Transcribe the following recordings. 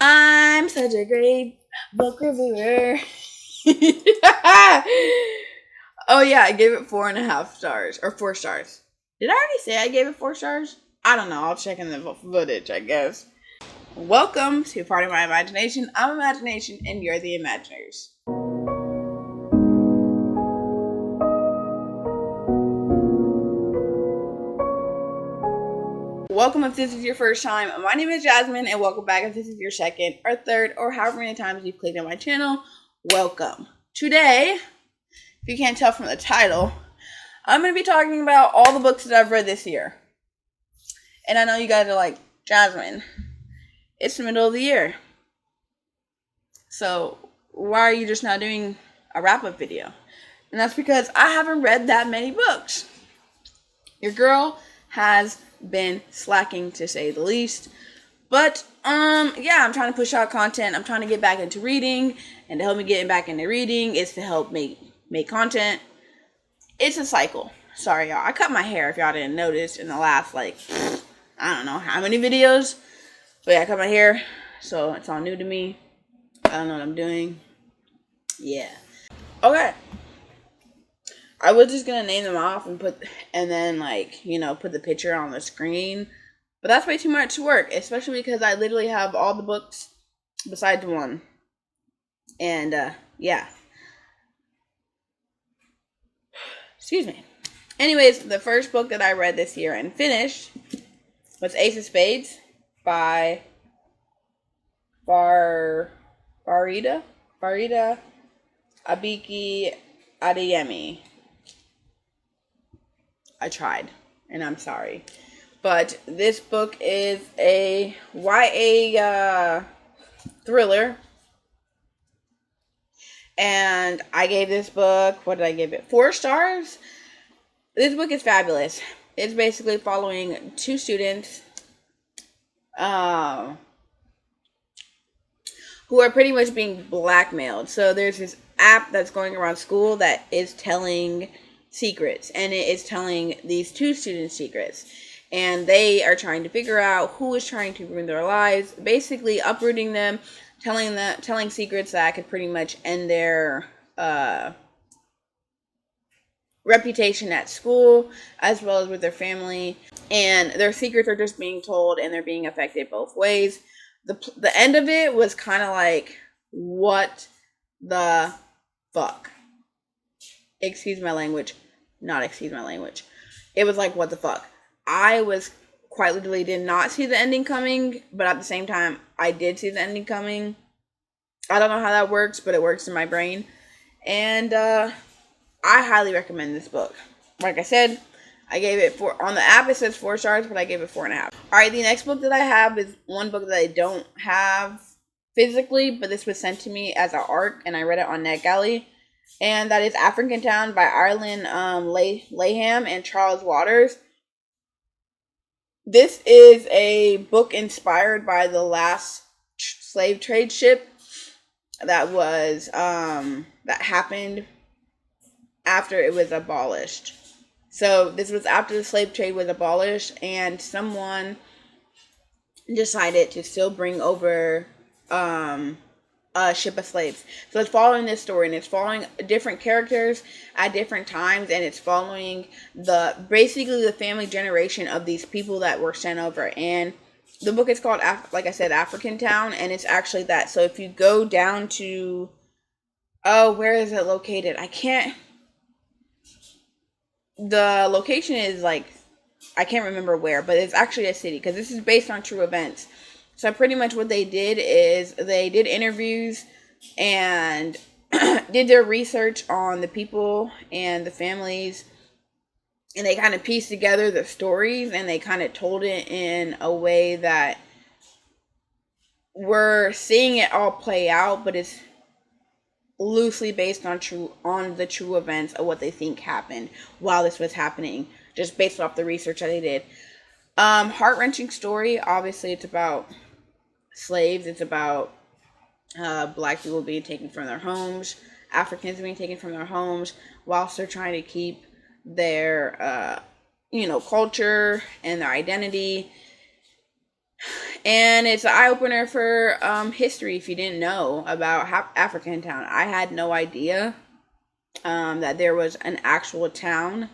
I'm such a great book reviewer. Oh yeah, I gave it 4.5 stars or 4 stars. Did I already say I gave it 4 stars? I don't know. I'll check in the footage, I guess. Welcome to Part of My Imagination. I'm Imagination, and you're the Imaginators. Welcome if this is your first time. My name is Jasmine, and welcome back if this is your second or third or however many times you've clicked on my channel. Welcome. Today, if you can't tell from the title, I'm going to be talking about all the books that I've read this year. And I know you guys are like, Jasmine, it's the middle of the year. So why are you just not doing a wrap-up video? And that's because I haven't read that many books. Your girl has been slacking, to say the least. But yeah, I'm trying to push out content. I'm trying to get back into reading, and to help me get back into reading is to help make content. It's a cycle. Sorry, y'all. I cut my hair if y'all didn't notice in the last, I don't know how many videos. But yeah, I cut my hair, so it's all new to me. I don't know what I'm doing. Yeah. Okay. I was just gonna name them off and put the picture on the screen. But that's way too much work, especially because I literally have all the books besides one. And yeah. Excuse me. Anyways, the first book that I read this year and finished was Ace of Spades by Farida Abiki Adeyemi. I tried, and I'm sorry. But this book is a YA thriller. And I gave this book, what did I give it? 4 stars? This book is fabulous. It's basically following 2 students who are pretty much being blackmailed. So there's this app that's going around school that is telling secrets, and it is telling these 2 students secrets, and they are trying to figure out who is trying to ruin their lives, basically uprooting them, telling secrets that could pretty much end their reputation at school as well as with their family. And their secrets are just being told, and they're being affected both ways. The end of it was kind of like, what the fuck? Excuse my language. Not excuse my language. It was like, what the fuck? I was quite literally did not see the ending coming, but at the same time, I did see the ending coming. I don't know how that works, but it works in my brain. And I highly recommend this book. Like I said, I gave it 4. On the app, it says 4 stars, but I gave it 4.5. Alright, the next book that I have is one book that I don't have physically, but this was sent to me as an ARC, and I read it on NetGalley. And that is African Town by Ireland Layham and Charles Waters. This is a book inspired by the last slave trade ship that was that happened after it was abolished. So this was after the slave trade was abolished, and someone decided to still bring over a ship of slaves. So it's following this story, and it's following different characters at different times, and it's following basically the family generation of these people that were sent over. And the book is called, like I said, African Town, and it's actually that. So if you go down to, where is it located? The location is I can't remember where, but it's actually a city, because this is based on true events. So pretty much what they did is they did interviews and did their research on the people and the families, and they kind of pieced together the stories, and they kind of told it in a way that we're seeing it all play out, but it's loosely based on the true events of what they think happened while this was happening, just based off the research that they did. Heart-wrenching story. Obviously, it's about slaves. It's about black people being taken from their homes, Africans being taken from their homes, whilst they're trying to keep their culture and their identity. And it's an eye-opener for history if you didn't know about African Town. I had no idea that there was an actual town,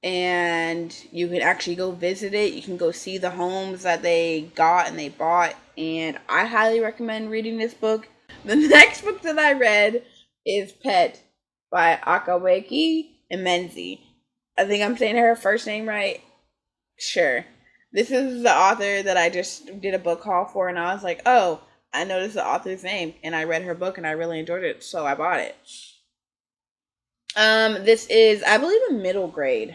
and you can actually go visit it. You can go see the homes that they got and they bought, and I highly recommend reading this book. The next book that I read is Pet by Akaweki Emenzi. I think I'm saying her first name right. Sure. This is the author that I just did a book haul for, and I was like, oh, I noticed the author's name, and I read her book, and I really enjoyed it, so I bought it. This is, I believe, a middle grade.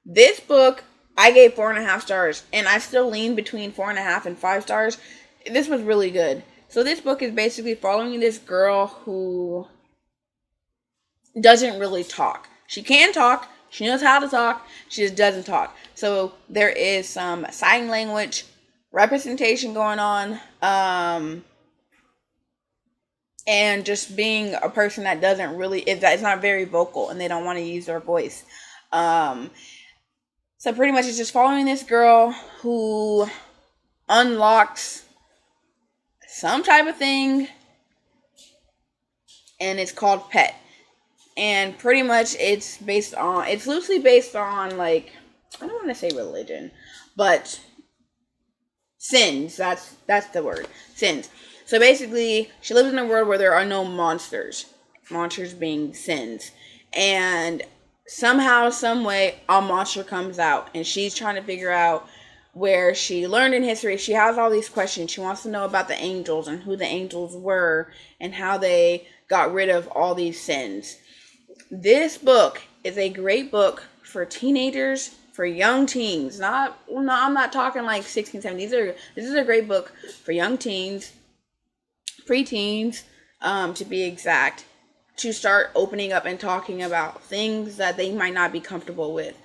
This book, I gave 4.5 stars, and I still lean between 4.5 and 5 stars. This was really good. So this book is basically following this girl who doesn't really talk. She can talk. She knows how to talk. She just doesn't talk. So there is some sign language representation going on. And just being a person that doesn't really, it's not very vocal and they don't want to use their voice. So pretty much it's just following this girl who unlocks some type of thing, and it's called Pet. And pretty much it's loosely based on, like, I don't want to say religion, but sins. That's the word. Sins. So basically, she lives in a world where there are no monsters. Monsters being sins. And somehow, some way, a monster comes out. And she's trying to figure out where she learned in history. She has all these questions. She wants to know about the angels and who the angels were and how they got rid of all these sins. This book is a great book for teenagers, for young teens. I'm not talking like 16, 17. This is a great book for young teens, preteens, to be exact, to start opening up and talking about things that they might not be comfortable with.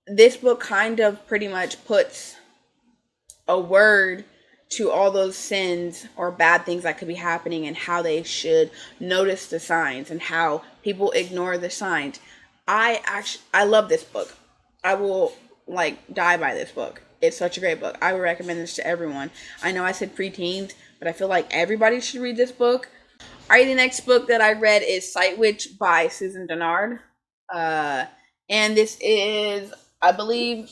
This book kind of pretty much puts a word to all those sins or bad things that could be happening and how they should notice the signs and how people ignore the signs. I love this book. I will die by this book. It's such a great book. I would recommend this to everyone. I know I said preteens, but I feel like everybody should read this book. Alright, the next book that I read is Sight Witch by Susan Dennard. And this is, I believe,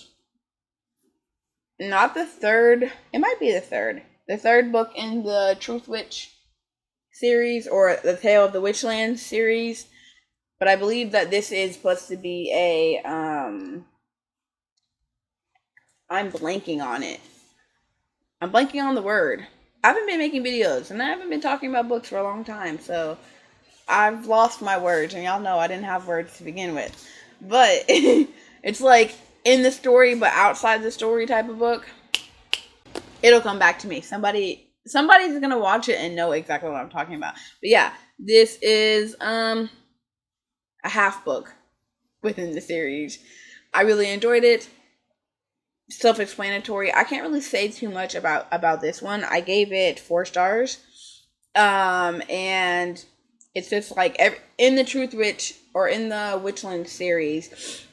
not the third. It might be the third. The third book in the Truth Witch series, or the Tale of the Witchlands series. But I believe that this is supposed to be a, I'm blanking on it. I'm blanking on the word. I haven't been making videos, and I haven't been talking about books for a long time, so I've lost my words, and y'all know I didn't have words to begin with. But it's like in the story, but outside the story type of book. It'll come back to me. Somebody's gonna watch it and know exactly what I'm talking about. But yeah, this is a half book within the series. I really enjoyed it. Self-explanatory. I can't really say too much about this one. I gave it 4 stars. And it's just like in the Truth Witch, or in the Witchland series,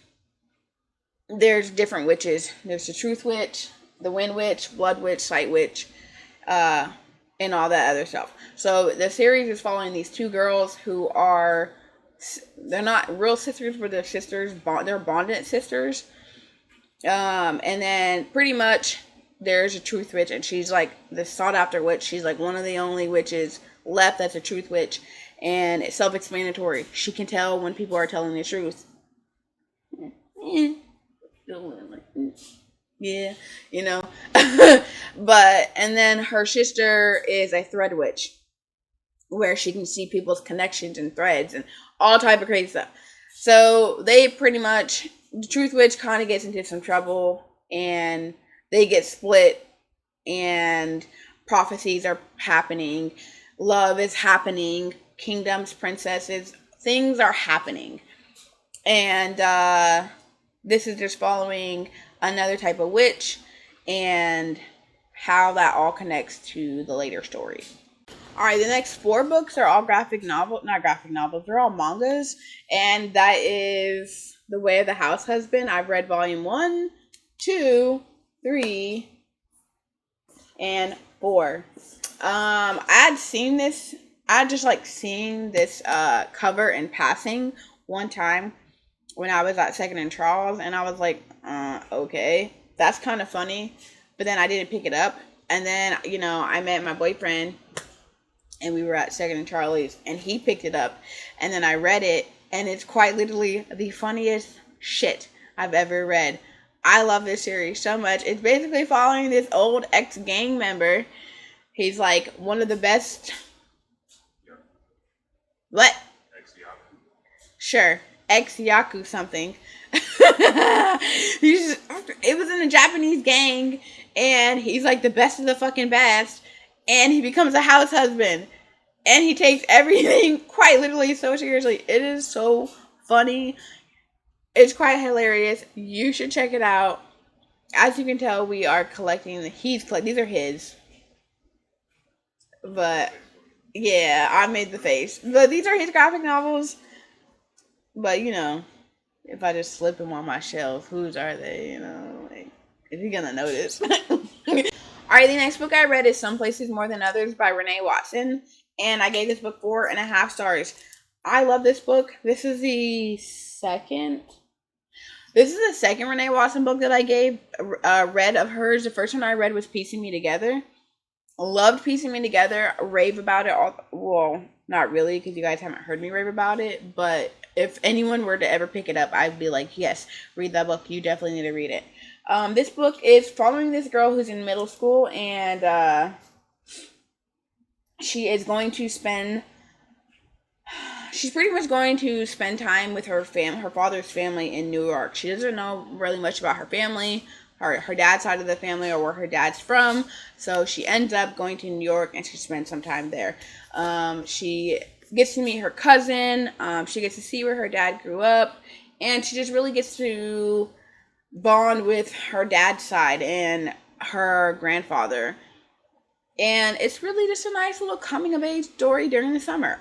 there's different witches. There's the Truth Witch, the Wind Witch, Blood Witch, Sight Witch, and all that other stuff. So the series is following these 2 girls who are, they're not real sisters, but they're sisters. They're bonded sisters. And then pretty much there's a Truth Witch, and she's like the sought after witch. She's like one of the only witches left that's a Truth Witch, and it's self-explanatory. She can tell when people are telling the truth. Yeah, you know. But, and then her sister is a thread witch, where she can see people's connections and threads and all type of crazy stuff. So they pretty much, the Truth Witch kind of gets into some trouble, and they get split, and prophecies are happening, love is happening, kingdoms, princesses, things are happening. And this is just following another type of witch and how that all connects to the later story. Alright, the next 4 books are all not graphic novels, they're all mangas, and that is The Way of the House Husband. I've read volume 1, 2, 3, and 4. I'd seen this. I just like seeing this cover in passing one time when I was at Second and Charles, and I was like, okay, that's kind of funny. But then I didn't pick it up. And then, I met my boyfriend, and we were at Second and Charlie's, and he picked it up. And then I read it, and it's quite literally the funniest shit I've ever read. I love this series so much. It's basically following this old ex-gang member. He's like one of the best. What? Sure. Ex-Yaku something. It was in a Japanese gang, and he's like the best of the fucking best, and he becomes a house husband, and he takes everything quite literally so seriously. It is so funny. It's quite hilarious. You should check it out. As you can tell, we are collecting. These are his. But yeah, I made the face. But these are his graphic novels. But if I just slip them on my shelf, whose are they? Like, is he gonna notice? Alright, the next book I read is Some Places More Than Others by Renee Watson, and I gave this book 4.5 stars. I love this book. This is the second Renee Watson book that I read of hers. The first one I read was Piecing Me Together. Loved Piecing Me Together. Rave about it. Well, not really, because you guys haven't heard me rave about it. But if anyone were to ever pick it up, I'd be like, yes, read that book. You definitely need to read it. This book is following this girl who's in middle school, and she's pretty much going to spend time with her father's family in New York. She doesn't know really much about her family, her dad's side of the family, or where her dad's from. So she ends up going to New York, and she spends some time there. She gets to meet her cousin. She gets to see where her dad grew up, and she just really gets to bond with her dad's side and her grandfather. And it's really just a nice little coming of age story during the summer.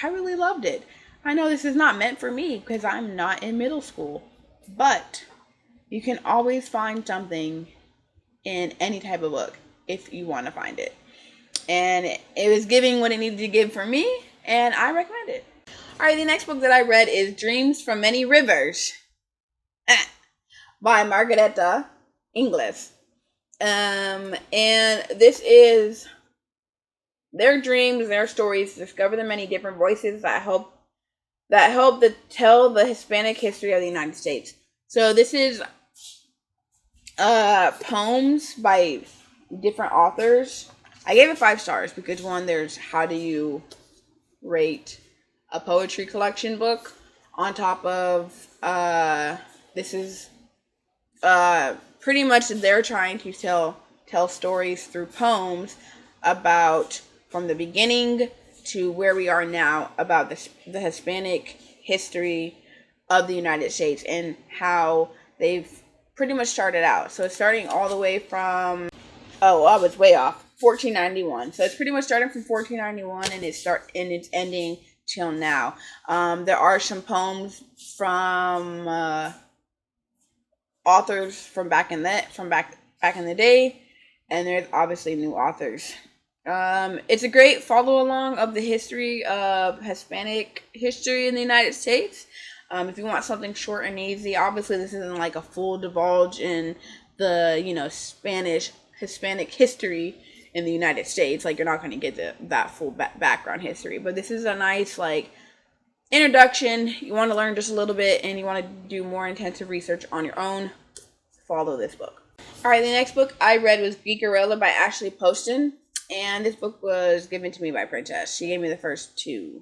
I really loved it. I know this is not meant for me because I'm not in middle school, but you can always find something in any type of book if you want to find it. And it was giving what it needed to give for me, and I recommend it. Alright, the next book that I read is Dreams from Many Rivers by Margareta Inglis. And this is their dreams, their stories, discover the many different voices that help to tell the Hispanic history of the United States. So this is poems by different authors. I gave it 5 stars because there's how do you rate a poetry collection book, on top of this is pretty much they're trying to tell stories through poems about from the beginning to where we are now about the Hispanic history of the United States and how they've pretty much started out. So it's starting all the way from I was way off. 1491. So it's pretty much starting from 1491 and it's ending till now. There are some poems from authors from back in the day, and there's obviously new authors. It's a great follow along of the history of Hispanic history in the United States. If you want something short and easy, obviously this isn't like a full divulge in the Hispanic history in the United States. Like, you're not going to get that full background history, but this is a nice introduction. You want to learn just a little bit and you want to do more intensive research on your own, follow this book. Alright, the next book I read was Geekerella by Ashley Poston, and this book was given to me by Princess. She gave me the first 2.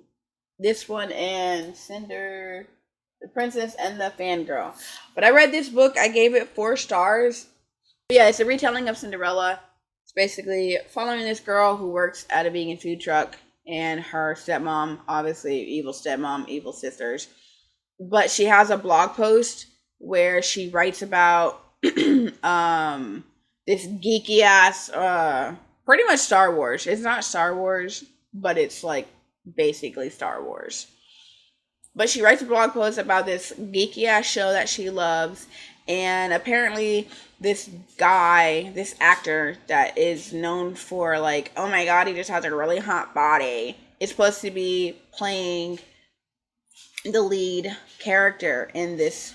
This one and Cinder, the Princess and the Fangirl. But I read this book, I gave it 4 stars. But yeah, it's a retelling of Cinderella. It's basically following this girl who works at a vegan food truck and her stepmom, obviously evil stepmom, evil sisters. But she has a blog post where she writes about this geeky ass, pretty much Star Wars. It's not Star Wars, but it's basically Star Wars. But she writes a blog post about this geeky ass show that she loves, And apparently this guy, this actor that is known for like, oh my god, he just has a really hot body, is supposed to be playing the lead character in this.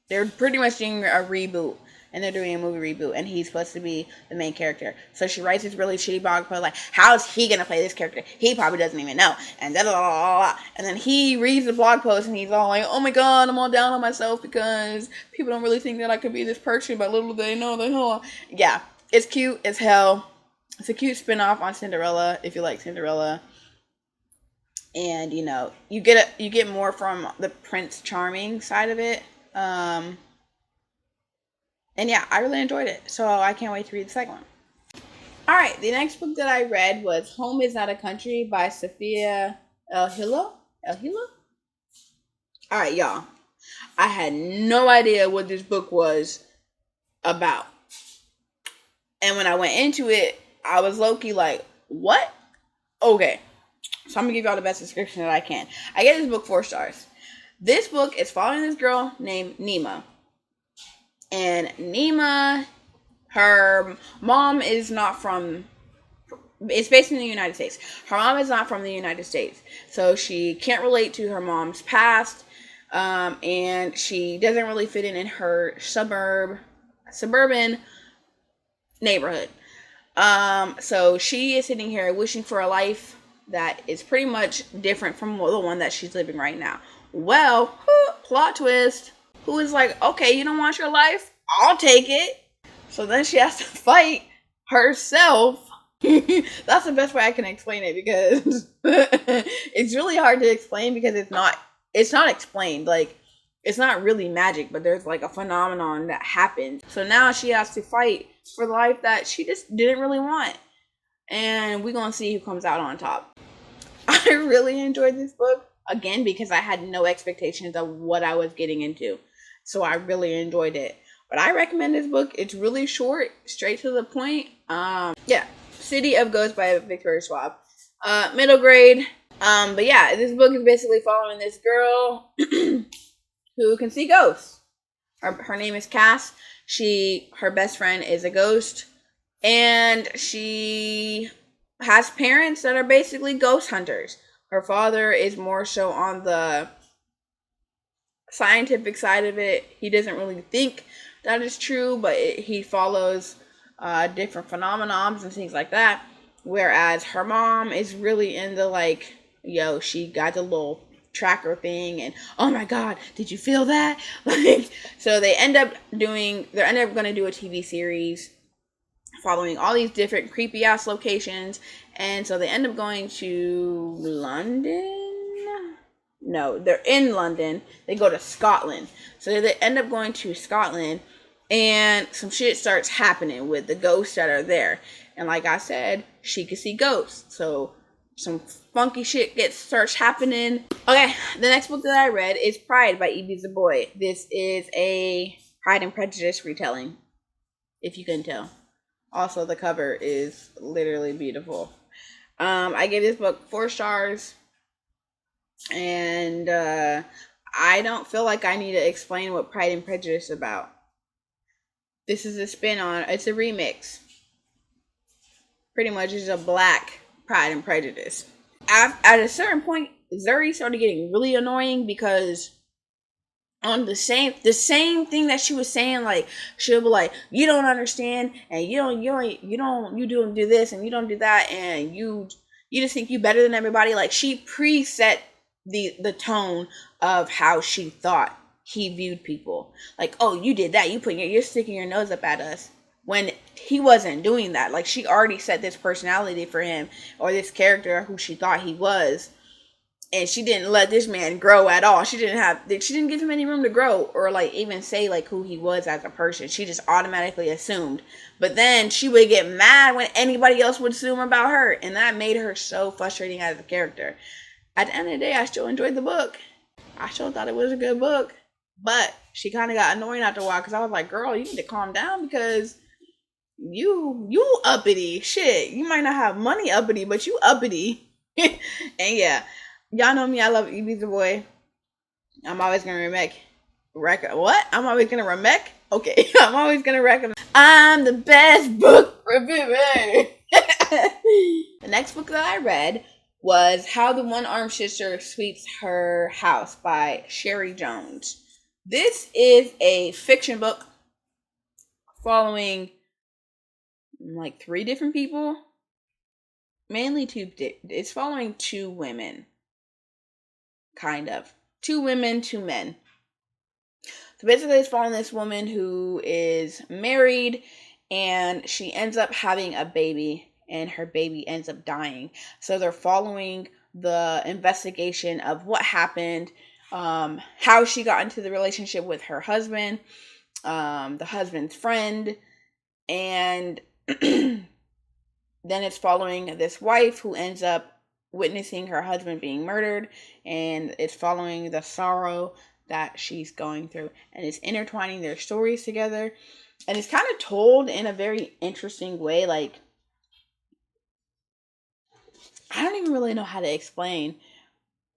They're pretty much doing a reboot, and they're doing a movie reboot, and he's supposed to be the main character. So she writes this really shitty blog post like, how is he gonna play this character? He probably doesn't even know. And da da da da. And then he reads the blog post, and he's all like, oh my god, I'm all down on myself because people don't really think that I could be this person, but little do they know the hell. Yeah, it's cute as hell. It's a cute spinoff on Cinderella, if you like Cinderella. And you know, you get more from the Prince Charming side of it. And yeah, I really enjoyed it, so I can't wait to read the second one. All right, the next book that I read was Home is Not a Country by Sophia El-Hilo. El-Hilo? All right, y'all. I had no idea what this book was about. And when I went into it, I was low-key like, what? Okay. So I'm going to give y'all the best description that I can. I gave this book 4 stars. This book is following this girl named Nima. And Nima, her mom is not from, it's based in the United States. Her mom is not from the United States. So she can't relate to her mom's past. And she doesn't really fit in her suburban neighborhood. So she is sitting here wishing for a life that is pretty much different from the one that she's living right now. Well, plot twist. Who is like, okay, you don't want your life? I'll take it. So then she has to fight herself. That's the best way I can explain it, because it's really hard to explain because it's not explained. Like, it's not really magic, but there's like a phenomenon that happens. So now she has to fight for the life that she just didn't really want. And we're going to see who comes out on top. I really enjoyed this book, again, because I had no expectations of what I was getting into. So I really enjoyed it. But I recommend this book. It's really short, straight to the point. Yeah, City of Ghosts by Victoria Schwab. Middle grade. But yeah, this book is basically following this girl who can see ghosts. Her name is Cass. Her best friend is a ghost. And she has parents that are basically ghost hunters. Her father is more so on the scientific side of it. He doesn't really think that is true, but he follows different phenomenons and things like that. Whereas her mom is really into like, yo, she got the little tracker thing, and oh my god, did you feel that? Like, so they end up going to do a TV series following all these different creepy ass locations. And so they end up going to London. No, they're in London. They go to Scotland. So they end up going to Scotland, and some shit starts happening with the ghosts that are there. And like I said, she could see ghosts. So some funky shit starts happening. Okay, the next book that I read is Pride by E.B. Du Bois. This is a Pride and Prejudice retelling, if you can tell. Also, the cover is literally beautiful. I gave this book 4 stars. And I don't feel like I need to explain what Pride and Prejudice is about. This is a it's a remix. Pretty much it's a black Pride and Prejudice. At a certain point, Zuri started getting really annoying because on the same thing that she was saying, like, she'll be like, you don't understand, and you don't do this and you don't do that, and you just think you better than everybody. Like, she preset the tone of how she thought he viewed people. Like, oh, you did that, you're sticking your nose up at us, when he wasn't doing that. Like, she already set this personality for him, or this character who she thought he was. And she didn't let this man grow at all. She didn't give him any room to grow, or like even say like who he was as a person. She just automatically assumed. But then she would get mad when anybody else would assume about her. And that made her so frustrating as a character. At the end of the day, I still enjoyed the book. I still thought it was a good book. But she kind of got annoying after a while, because I was like, girl, you need to calm down, because you uppity. Shit, you might not have money uppity, but you uppity. And yeah. Y'all know me, I love E.B. Du Bois. I'm always gonna What? I'm always gonna remake? Okay, I'm always gonna recommend. I'm the best book reviewer. The next book that I read was How the One-Armed Sister Sweeps Her House by Sherry Jones. This is a fiction book following like 3 different people. Mainly 2. It's following 2 women. Kind of. 2 women, 2 men. So basically it's following this woman who is married and she ends up having a baby and her baby ends up dying. So they're following the investigation of what happened, how she got into the relationship with her husband, the husband's friend, and then it's following this wife who ends up witnessing her husband being murdered, and it's following the sorrow that she's going through, and it's intertwining their stories together, and it's kind of told in a very interesting way. Like, I don't even really know how to explain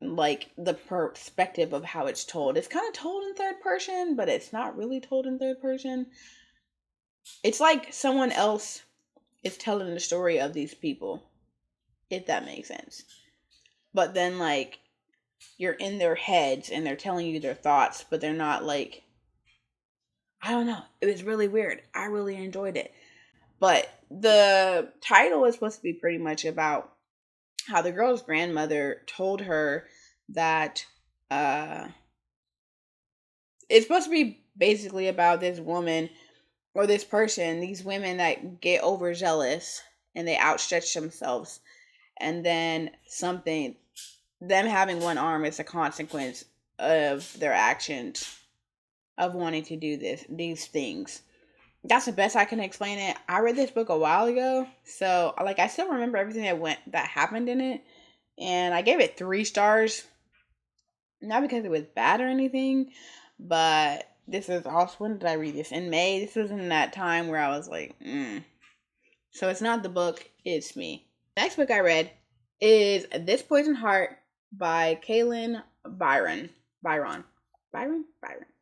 like the perspective of how it's told. It's kind of told in third person, but it's not really told in third person. It's like someone else is telling the story of these people, if that makes sense. But then like you're in their heads and they're telling you their thoughts, but they're not like, I don't know. It was really weird. I really enjoyed it. But the title is supposed to be pretty much about how the girl's grandmother told her that it's supposed to be basically about this woman or this person, these women that get overzealous and they outstretch themselves, and then them having one arm is a consequence of their actions of wanting to do these things. That's the best I can explain it. I read this book a while ago, so like I still remember everything that happened in it, and I gave it 3 stars. Not because it was bad or anything, but this is also, when did I read this? In May. This was in that time where I was like, So it's not the book, it's me. The next book I read is This Poison Heart by Kaylin Byron.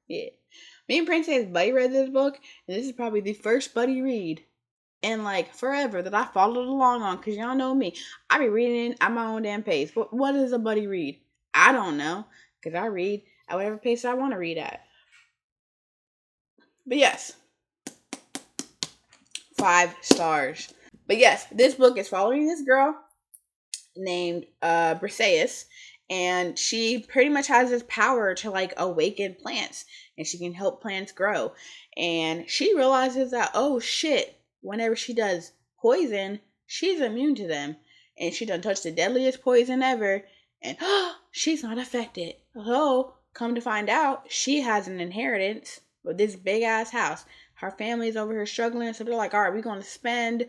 Yeah. Me and Princess Buddy read this book, and this is probably the first Buddy read in like forever that I followed along on, because y'all know me. I be reading at my own damn pace. But what is a Buddy read? I don't know, because I read at whatever pace I want to read at. But yes, 5 stars. But yes, this book is following this girl named Briseis, and she pretty much has this power to like awaken plants, and she can help plants grow. And she realizes that, oh shit, whenever she does poison, she's immune to them, and she done touched the deadliest poison ever, and she's not affected. So come to find out, she has an inheritance with this big ass house. Her family's over here struggling, so they're like, all right, we're gonna spend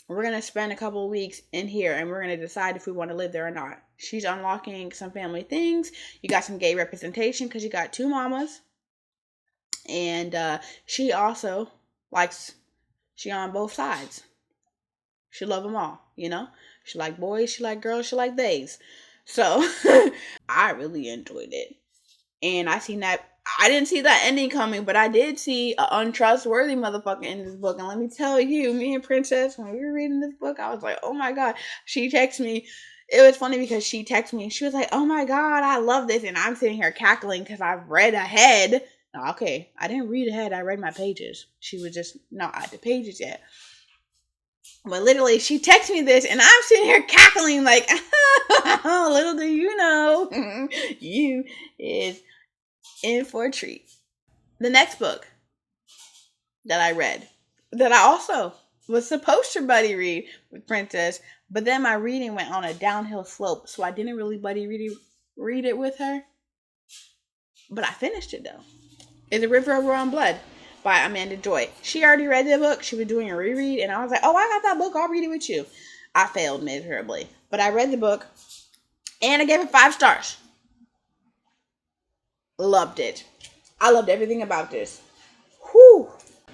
a couple of weeks in here, and we're going to decide if we want to live there or not. She's unlocking some family things. You got some gay representation because you got 2 mamas. And she also she on both sides. She love them all, you know? She like boys, she like girls, she like theys. So, I really enjoyed it. And I didn't see that ending coming, but I did see an untrustworthy motherfucker in this book. And let me tell you, me and Princess, when we were reading this book, I was like, oh my God. She texted me. It was funny because she texted me and she was like, oh my God, I love this. And I'm sitting here cackling because I've read ahead. Okay, I didn't read ahead. I read my pages. She was just not at the pages yet. But literally, she texted me this, and I'm sitting here cackling like, little do you know, you is in for a treat. The next book that I read, that I also was supposed to buddy read with Princess, but then my reading went on a downhill slope, so I didn't really buddy read it with her. But I finished it though. It's A River of Royal Blood by Amanda Joy. She already read the book. She was doing a reread, and I was like, oh, I got that book. I'll read it with you. I failed miserably, but I read the book, and I gave it 5 stars. Loved it. I loved everything about this. Whew.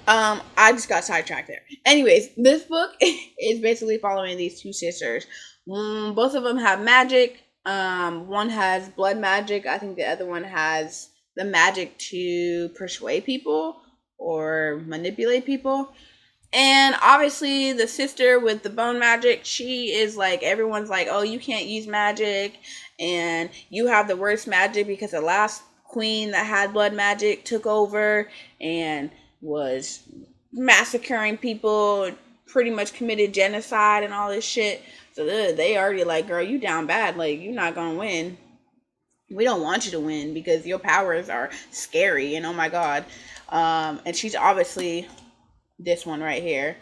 I just got sidetracked there. Anyways, this book is basically following these 2 sisters. Both of them have magic. One has blood magic. I think the other one has the magic to persuade people or manipulate people. And obviously the sister with the bone magic, she is like, everyone's like, oh, you can't use magic and you have the worst magic because the last queen that had blood magic took over and was massacring people, pretty much committed genocide and all this shit. So they already like, girl, you down bad. Like, you're not gonna win. We don't want you to win because your powers are scary and oh my god. And she's obviously this one right here.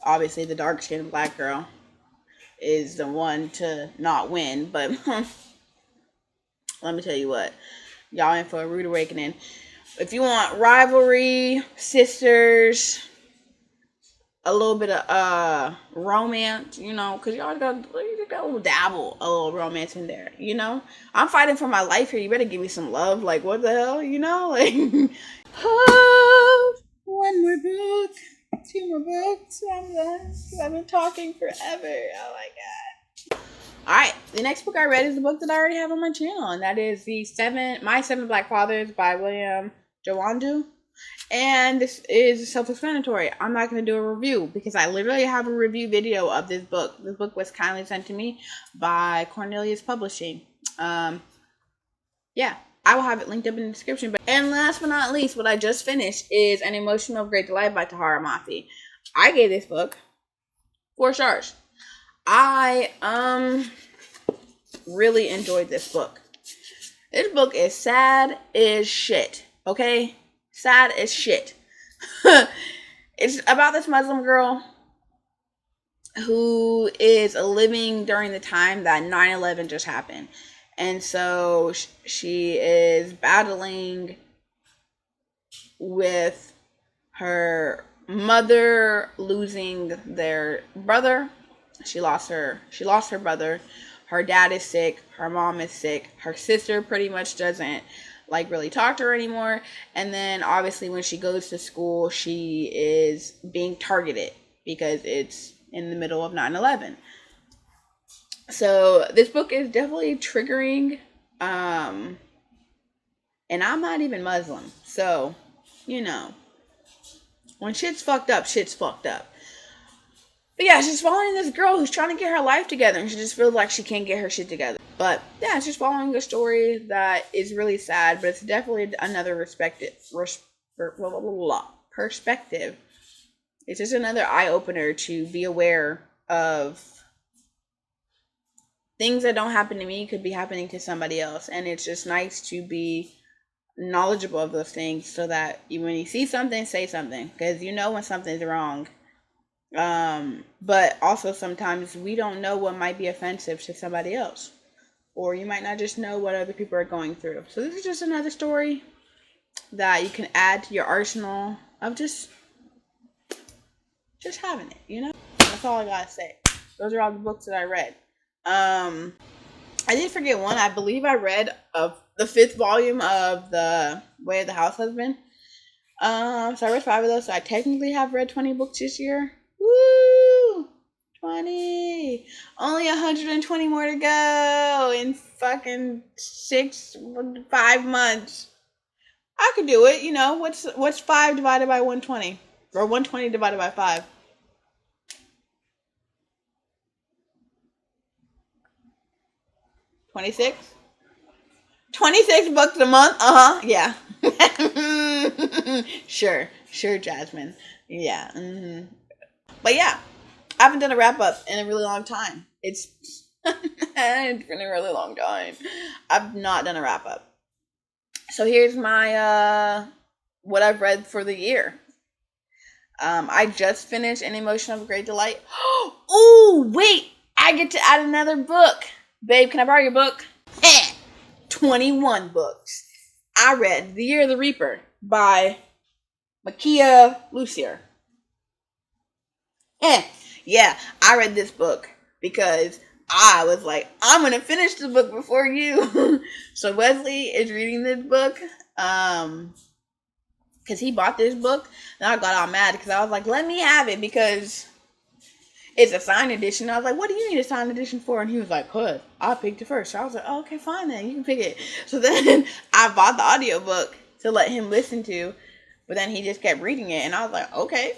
Obviously, the dark skinned black girl is the one to not win. But let me tell you what, y'all in for a rude awakening. If you want rivalry, sisters, a little bit of romance, you know, because y'all got a little dabble, a little romance in there, you know. I'm fighting for my life here. You better give me some love. Like, what the hell, you know? Like, oh, one more book, two more books. I'm done. I've been talking forever. Oh my god. All right, the next book I read is the book that I already have on my channel, and that is My Seven Black Fathers by William Jawandu. And this is self-explanatory. I'm not going to do a review because I literally have a review video of this book. This book was kindly sent to me by Cornelius Publishing. Yeah, I will have it linked up in the description. And last but not least, what I just finished is An Emotional Great Delight by Tahara Mafi. I gave this book 4 stars. I really enjoyed this book. This book is sad as shit, okay? Sad as shit. It's about this Muslim girl who is living during the time that 9/11 just happened. And so she is battling with her mother losing their brother. She lost her brother. Her dad is sick. Her mom is sick. Her sister pretty much doesn't like really talk to her anymore. And then obviously when she goes to school, she is being targeted because it's in the middle of 9/11. So this book is definitely triggering. And I'm not even Muslim. So, you know, when shit's fucked up, shit's fucked up. But yeah, she's following this girl who's trying to get her life together, and she just feels like she can't get her shit together. But yeah, it's just following a story that is really sad, but it's definitely another perspective. It's just another eye-opener to be aware of things that don't happen to me could be happening to somebody else. And it's just nice to be knowledgeable of those things so that when you see something, say something. Because you know when something's wrong. But also sometimes we don't know what might be offensive to somebody else, or you might not just know what other people are going through. So this is just another story that you can add to your arsenal of just having it, you know. That's all I gotta say. Those are all the books that I read. I did forget one. I believe I read of the 5th volume of The Way of the House Husband. So I read 5 of those, so I technically have read 20 books this year. Woo! 20! Only 120 more to go in fucking 5 months. I could do it, you know. What's 5 divided by 120? Or 120 divided by 5? 26? 26 bucks a month? Yeah. Sure, Jasmine. Yeah. But yeah, I haven't done a wrap up in a really long time. It's been a really long time. I've not done a wrap up. So here's my what I've read for the year. I just finished An Emotional Great Delight. Oh, wait, I get to add another book. Babe, can I borrow your book? 21 books. I read The Year of the Reaper by Makia Lucier. Yeah, I read this book because I was like, I'm going to finish the book before you. So Wesley is reading this book because he bought this book. And I got all mad because I was like, let me have it because it's a signed edition. I was like, what do you need a signed edition for? And he was like, "Cuz I picked it first." So I was like, oh, okay, fine then, you can pick it. So then I bought the audiobook to let him listen to, but then he just kept reading it, and I was like, okay.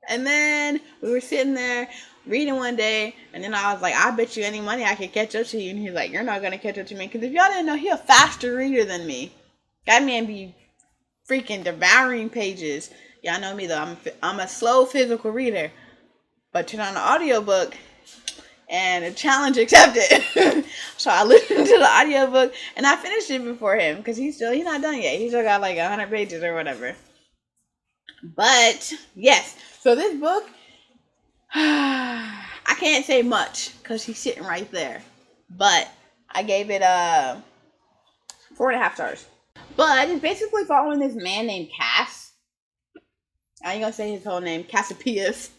And then we were sitting there reading one day, and then I was like, I bet you any money I could catch up to you. And he's like, you're not going to catch up to me, because if y'all didn't know, he's a faster reader than me. That man be freaking devouring pages. Y'all know me though, I'm a slow physical reader. But turn on the audiobook, and a challenge accepted. So I listened to the audiobook, and I finished it before him, because he's not done yet. He still got like 100 pages or whatever. But yes, so this book, I can't say much because he's sitting right there, but I gave it 4.5 stars. But it's basically following this man named Cass. I ain't gonna say his whole name, Cassiopeus.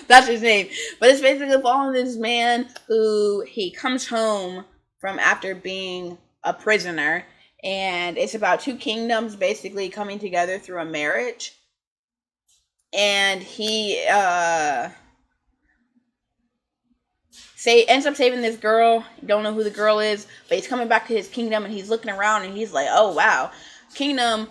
That's his name. But it's basically following this man who he comes home from after being a prisoner. And it's about two kingdoms basically coming together through a marriage. And he ends up saving this girl. Don't know who the girl is, but he's coming back to his kingdom, and he's looking around, and he's like, oh wow, kingdom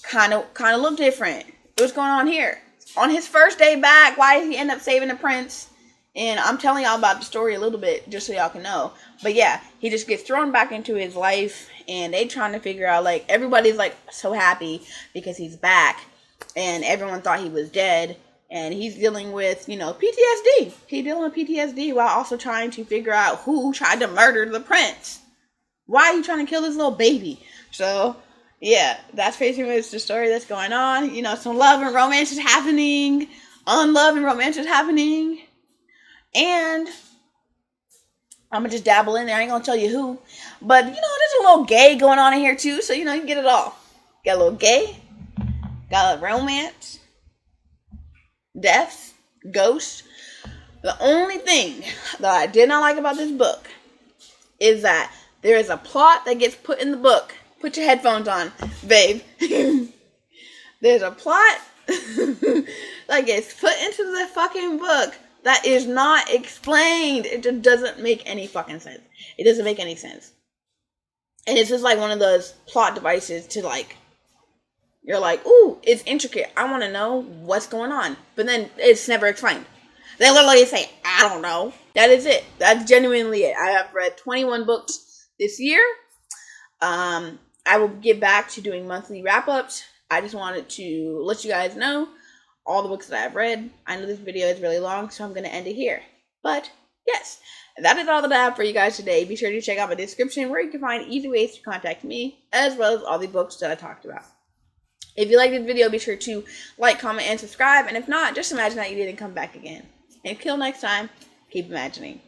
kind of look different. What's going on here? On his first day back, why did he end up saving the prince? And I'm telling y'all about the story a little bit just so y'all can know. But yeah, he just gets thrown back into his life, and they trying to figure out, like, everybody's like so happy because he's back, and everyone thought he was dead, and he's dealing with, PTSD. He's dealing with PTSD while also trying to figure out who tried to murder the prince. Why are you trying to kill this little baby? So yeah, that's basically the story that's going on. Some love and romance is happening. Unlove and romance is happening. And I'm going to just dabble in there. I ain't going to tell you who. But, there's a little gay going on in here too. So, you can get it all. Got a little gay. Got a little romance. Death. Ghost. The only thing that I did not like about this book is that there is a plot that gets put in the book. Put your headphones on, babe. There's a plot that gets put into the fucking book that is not explained. It just doesn't make any fucking sense. It doesn't make any sense. And it's just like one of those plot devices to, like, you're like, ooh, it's intricate. I want to know what's going on. But then it's never explained. They literally say, I don't know. That is it. That's genuinely it. I have read 21 books this year. I will get back to doing monthly wrap-ups. I just wanted to let you guys know all the books that I've read. I know this video is really long, so I'm going to end it here. But, yes, that is all that I have for you guys today. Be sure to check out my description where you can find easy ways to contact me, as well as all the books that I talked about. If you like this video, be sure to like, comment, and subscribe. And if not, just imagine that you didn't come back again. And until next time, keep imagining.